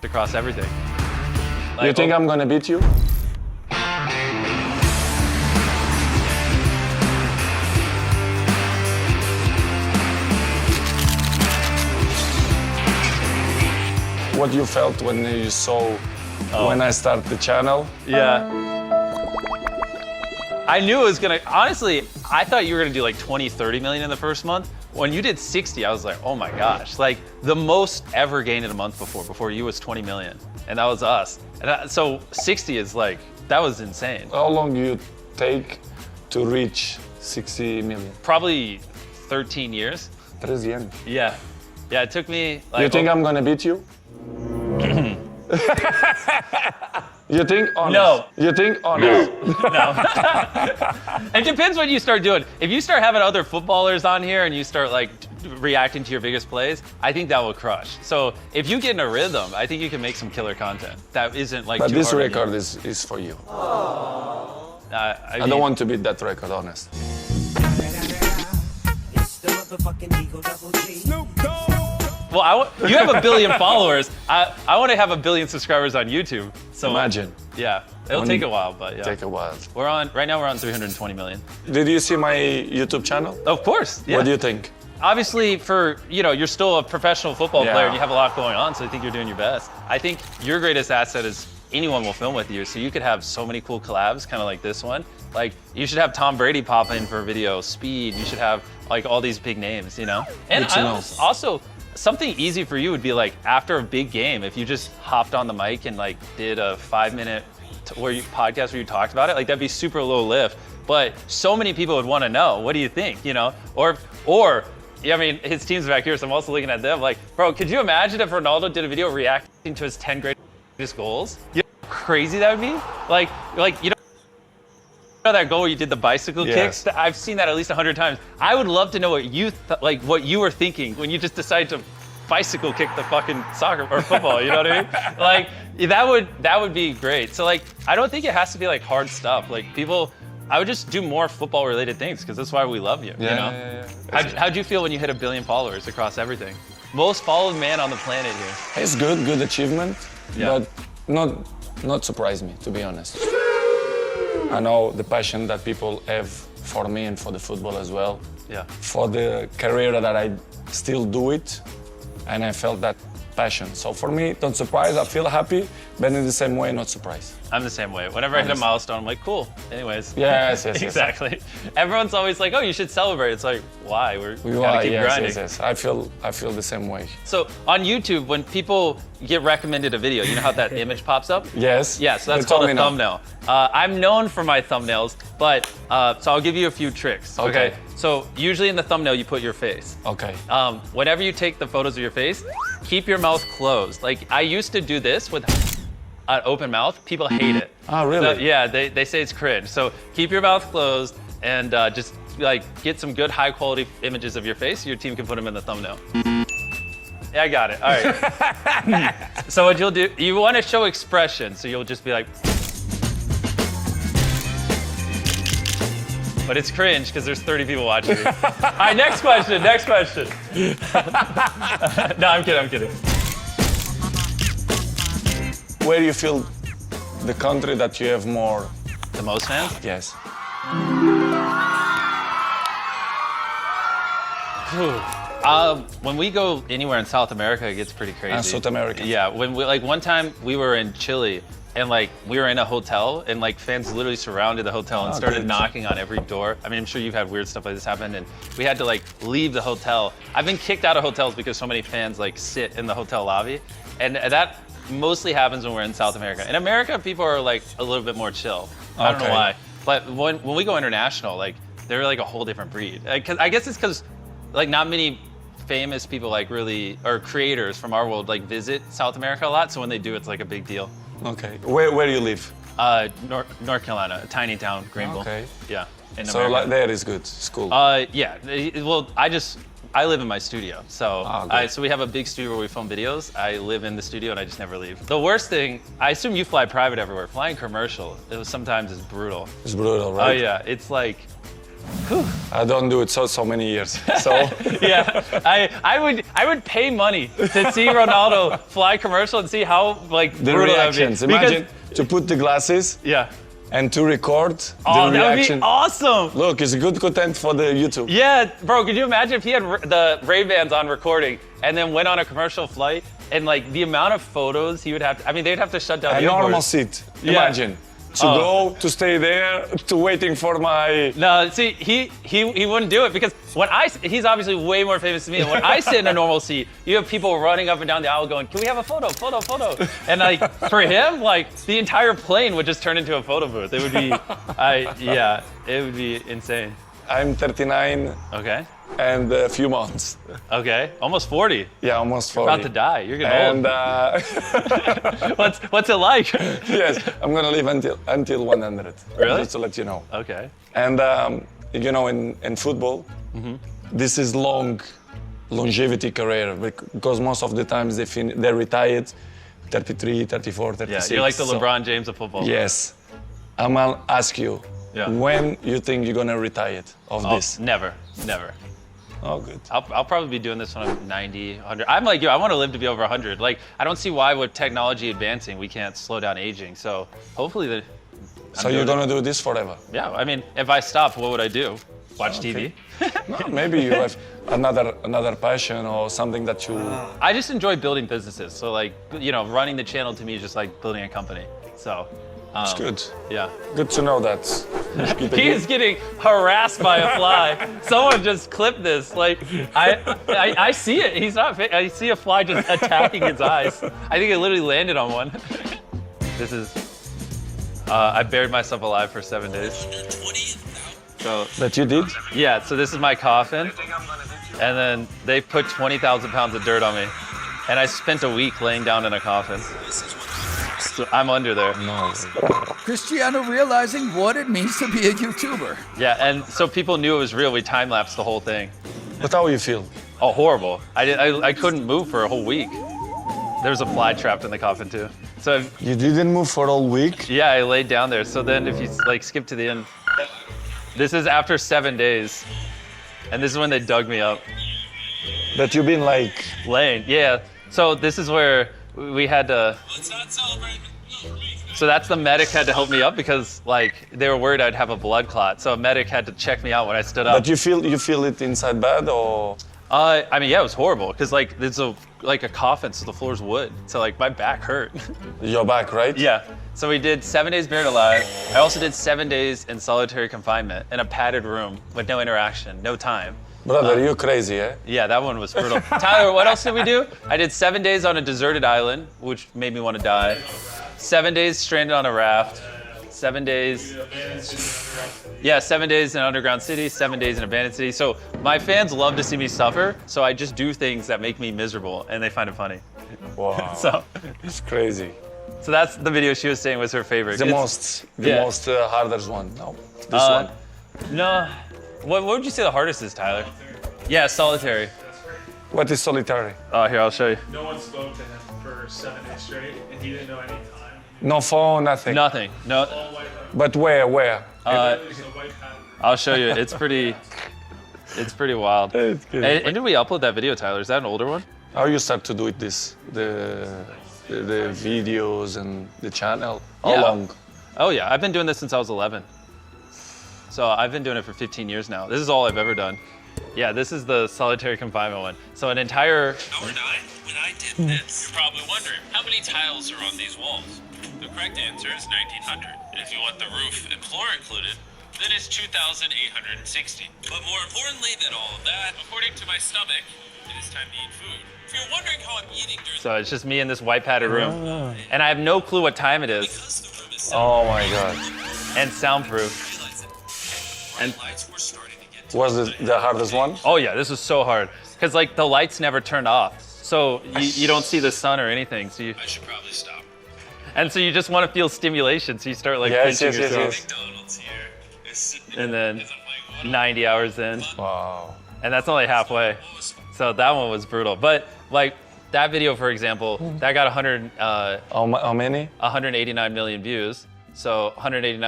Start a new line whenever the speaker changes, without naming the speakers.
across everything. Like,
You think I'm gonna beat you? What you felt when you saw when I started the channel?
Yeah. I knew it was gonna, honestly, I thought you were gonna do like 20, 30 million in the first month. When you did 60, I was like, oh my gosh. Like the most ever gained in a month before you was 20 million. And that was us. And so 60 is like, that was insane.
How long do you take to reach 60 million?
Probably 13 years.
13 años.
Yeah. Yeah, it took me like.
You think I'm gonna beat you? You think honest?
No.
You think honest?
No. It depends what you start doing. If you start having other footballers on here and you start like reacting to your biggest plays, I think that will crush. So if you get in a rhythm, I think you can make some killer content. That isn't like
But
too
this
hard
record is for you. I don't want to beat that record, honest.
Well, you have 1 billion followers. I want to have 1 billion subscribers on YouTube. So
Imagine.
Yeah, it'll take a while, but yeah.
Take a while.
Right now we're on 320 million.
Did you see my YouTube channel?
Of course. Yeah.
What do you think?
Obviously, you're still a professional football player and you have a lot going on, so I think you're doing your best. I think your greatest asset is anyone will film with you, so you could have so many cool collabs, kind of like this one. Like, you should have Tom Brady pop in for a video, Speed, you should have like all these big names, you know? And also, something easy for you would be like, after a big game, if you just hopped on the mic and like did a 5-minute podcast where you talked about it, like that'd be super low lift. But so many people would want to know, what do you think, you know? Or yeah, I mean, his team's back here, so I'm also looking at them like, bro, could you imagine if Ronaldo did a video reacting to his 10 greatest goals? You know how crazy that would be? Like you know that goal where you did the bicycle kicks? I've seen that at least 100 times. I would love to know what you were thinking when you just decided to bicycle kick the fucking soccer or football, you know what I mean? Like, that would be great. So like, I don't think it has to be like hard stuff. Like I would just do more football related things because that's why we love you, you know? Yeah. How'd you feel when you hit 1 billion followers across everything? Most followed man on the planet here.
It's good achievement, but not surprise me, to be honest. I know the passion that people have for me and for the football as well.
Yeah.
For the career that I still do it, and I felt that passion. So for me, don't surprise, I feel happy, but in the same way, not surprised.
I'm the same way. Whenever I hit a milestone, I'm like, cool. Anyways.
Yes.
Exactly. Everyone's always like, oh, you should celebrate. It's like, why? We gotta keep grinding.
Yes. I feel the same way.
So on YouTube, when people get recommended a video, you know how that image pops up?
Yes.
Yeah, so that's called a thumbnail. I'm known for my thumbnails, but so I'll give you a few tricks. Okay. So usually in the thumbnail, you put your face.
Okay.
Whenever you take the photos of your face, keep your mouth closed. Like I used to do this with an open mouth. People hate it.
Oh, really?
So, yeah, they say it's cringe. So keep your mouth closed and just like get some good high quality images of your face. Your team can put them in the thumbnail. Yeah, I got it. All right. So what you'll do, you want to show expression. So you'll just be like, but it's cringe because there's 30 people watching me. All right, next question. No, I'm kidding.
Where do you feel the country that you have more?
The most fans?
Yes.
When we go anywhere in South America, it gets pretty crazy.
South America.
Yeah, when one time we were in Chile and like we were in a hotel and like fans literally surrounded the hotel and started knocking on every door. I mean, I'm sure you've had weird stuff like this happen and we had to like leave the hotel. I've been kicked out of hotels because so many fans like sit in the hotel lobby, and that mostly happens when we're in South America. In America, people are like a little bit more chill. I don't know why, but when we go international, like they're like a whole different breed. I guess it's because like not many famous people like really, or creators from our world like visit South America a lot. So when they do, it's like a big deal.
Okay. Where do you live?
North Carolina, a tiny town, Greenville.
Okay.
Yeah.
So like, there is good. It's cool.
Yeah. Well, I live in my studio, so so we have a big studio where we film videos. I live in the studio and I just never leave. The worst thing, I assume you fly private everywhere. Flying commercial, sometimes is brutal.
It's brutal, right?
Oh yeah, it's like,
I don't do it so many years. So
Yeah, I would pay money to see Ronaldo fly commercial and see how like
the
brutal that would be.
reactions. Imagine to put the glasses
Yeah.
and to record
Oh,
the
that
reaction.
would be awesome.
Look, it's good content for the YouTube.
Yeah, bro, could you imagine if he had the Ray-Bans on recording and then went on a commercial flight and like the amount of photos he would have to, I mean, they'd have to shut down
A
the airport.
normal seat.
Yeah.
Imagine. To go, to stay there, to waiting for my...
No, see, he wouldn't do it because he's obviously way more famous than me. And when I sit in a normal seat, you have people running up and down the aisle going, "Can we have a photo? And like for him, like the entire plane would just turn into a photo booth. It would be, it would be insane.
I'm 39
Okay.
and a few months.
Okay. Almost 40.
Yeah, almost 40.
About to die. You're getting
And
old. What's it like?
yes, I'm gonna live until 100.
Really?
Just to let you know.
Okay.
And you know, in football, this is longevity career because most of the times they're retired, 33, 34, 36.
Yeah, you're like the LeBron James of football.
Yes. I'm gonna ask you,
Yeah.
when you think you're gonna retire of this?
Never.
Oh, good.
I'll probably be doing this when I'm 90, 100. I'm like you. I want to live to be over 100. Like, I don't see why with technology advancing, we can't slow down aging. So hopefully
So you're gonna do this forever?
Yeah, I mean, if I stopped, what would I do? Watch TV?
No, maybe you have another passion or something that you...
I just enjoy building businesses. So like, you know, running the channel to me is just like building a company. So,
It's good.
yeah.
Good to know that.
He is getting harassed by a fly. Someone just clipped this. Like, I see it. He's not. I see a fly just attacking his eyes. I think it literally landed on one. This is. I buried myself alive for 7 days. So
That you did?
yeah. So this is my coffin, and then they put 20,000 pounds of dirt on me, and I spent a week laying down in a coffin. So I'm under there.
No.
Cristiano realizing what it means to be a YouTuber.
Yeah, and so people knew it was real. We time-lapsed the whole thing.
But how you feel?
Oh, horrible. I couldn't move for a whole week. There was a fly trapped in the coffin too. So
You didn't move for a whole week?
yeah, I laid down there. So then if you like skip to the end, this is after 7 days. And this is when they dug me up.
That you've been like...
Laying, yeah. So this is where we had to,
Let's not celebrate.
so that's the medic had to help me up because like they were worried I'd have a blood clot. So a medic had to check me out when I stood up.
But you feel it inside bad or...
I mean, yeah, it was horrible because like it's like a coffin, so the floor's wood. So like my back hurt.
Your back, right?
Yeah. So we did 7 days buried alive. I also did 7 days in solitary confinement in a padded room with no interaction, no time.
Brother, you're crazy, eh?
Yeah, that one was brutal. Tyler, what else did we do? I did 7 days on a deserted island, which made me want to die. 7 days stranded on a raft. 7 days. Yeah, 7 days in an underground city, 7 days in an abandoned city. So my fans love to see me suffer, so I just do things that make me miserable, and they find it funny.
Wow.
So
It's crazy.
that's the video she was saying was her favorite.
The
It's-
most
yeah.
hardest one. No, this one.
No. What would you say the hardest is, Tyler? Yeah, solitary.
What is solitary?
Oh, here, I'll show you.
No one spoke to him for 7 days straight, and he didn't know any time.
No phone, nothing.
Nothing. No.
All white.
But where?
There's a white hat.
I'll show you. It's pretty wild.
It's good.
And did we upload that video, Tyler? Is that an older one?
How you start to do it this? The videos and the channel? How
Yeah.
long?
Oh yeah, I've been doing this since I was 11. So I've been doing it for 15 years now. This is all I've ever done. Yeah, this is the solitary confinement one. So an entire,
Hour 9, when I did this. You're probably wondering, how many tiles are on these walls? The correct answer is 1,900. And if you want the roof and floor included, then it's 2,860. But more importantly than all of that, according to my stomach, it is time to eat food. If you're wondering how I'm eating during
so it's just me in this white padded room. And I have no clue what time it is
because the room is
Oh my God.
and soundproof.
and lights were starting to get
Was the hardest one?
Oh yeah, this was so hard. Cause like the lights never turned off. So you don't see the sun or anything. So
I should probably stop.
and so you just want to feel stimulation. So you start like
Yes,
pinching
yes, yes,
yourself.
yes.
McDonald's here.
And then
As I'm like,
90 hours in.
Wow.
And that's only halfway. So that one was brutal. But like that video, for example, that got
How many?
189 million views. So 189